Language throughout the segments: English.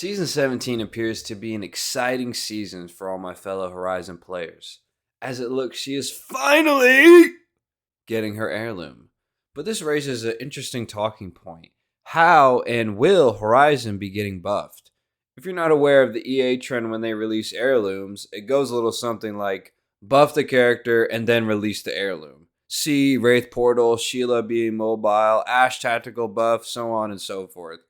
Season 17 appears to be an exciting season for all my fellow Horizon players, as it looks she is finally getting her heirloom. But this raises an interesting talking point. How and will Horizon be getting buffed? If you're not aware of the EA trend when they release heirlooms, it goes a little something like buff the character and then release the heirloom. See Wraith Portal, Sheila being mobile, Ash tactical buff, so on and so forth.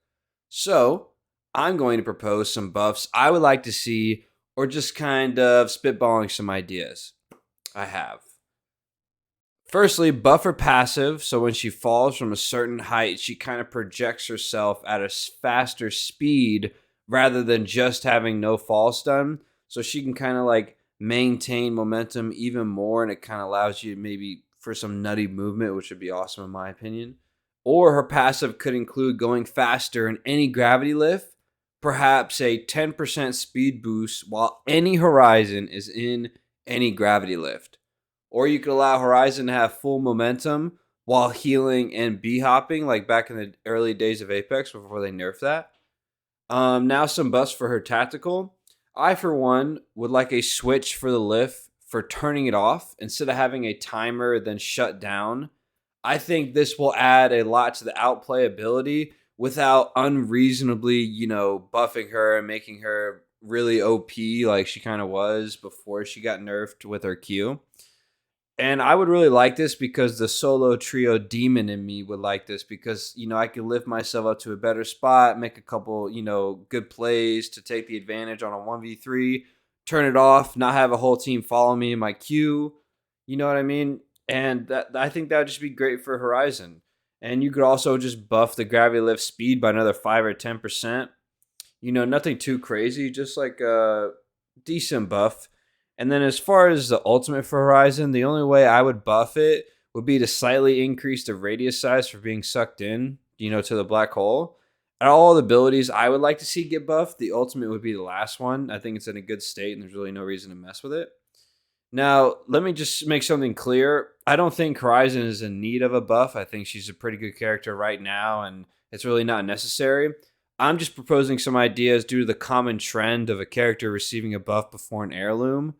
So, I'm going to propose some buffs I would like to see, or just kind of spitballing some ideas I have. Firstly, buff her passive, so when she falls from a certain height, she kind of projects herself at a faster speed rather than just having no fall stun. So she can kind of like maintain momentum even more, and it kind of allows you maybe for some nutty movement, which would be awesome in my opinion. Or her passive could include going faster in any gravity lift, perhaps a 10% speed boost while any Horizon is in any gravity lift. Or you could allow Horizon to have full momentum while healing and B-hopping, like back in the early days of Apex before they nerfed that. Now some buffs for her tactical. I, for one, would like a switch for the lift for turning it off instead of having a timer then shut down. I think this will add a lot to the outplay ability without unreasonably, buffing her and making her really OP like she kind of was before she got nerfed with her Q. And I would really like this because the solo trio demon in me would like this because, I could lift myself up to a better spot, make a couple, good plays to take the advantage on a 1v3, turn it off, not have a whole team follow me in my queue. You know what I mean? And that I think that would just be great for Horizon. And you could also just buff the gravity lift speed by another 5 or 10%. Nothing too crazy, just like a decent buff. And then as far as the ultimate for Horizon, the only way I would buff it would be to slightly increase the radius size for being sucked in, to the black hole. And all the abilities I would like to see get buffed, the ultimate would be the last one. I think it's in a good state and there's really no reason to mess with it. Now, let me just make something clear. I don't think Horizon is in need of a buff. I think she's a pretty good character right now, and it's really not necessary. I'm just proposing some ideas due to the common trend of a character receiving a buff before an heirloom.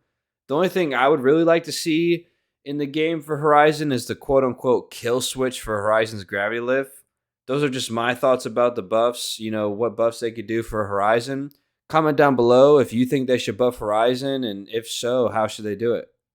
The only thing I would really like to see in the game for Horizon is the quote-unquote kill switch for Horizon's gravity lift. Those are just my thoughts about the buffs, what buffs they could do for Horizon. Comment down below if you think they should buff Horizon, and if so, how should they do it?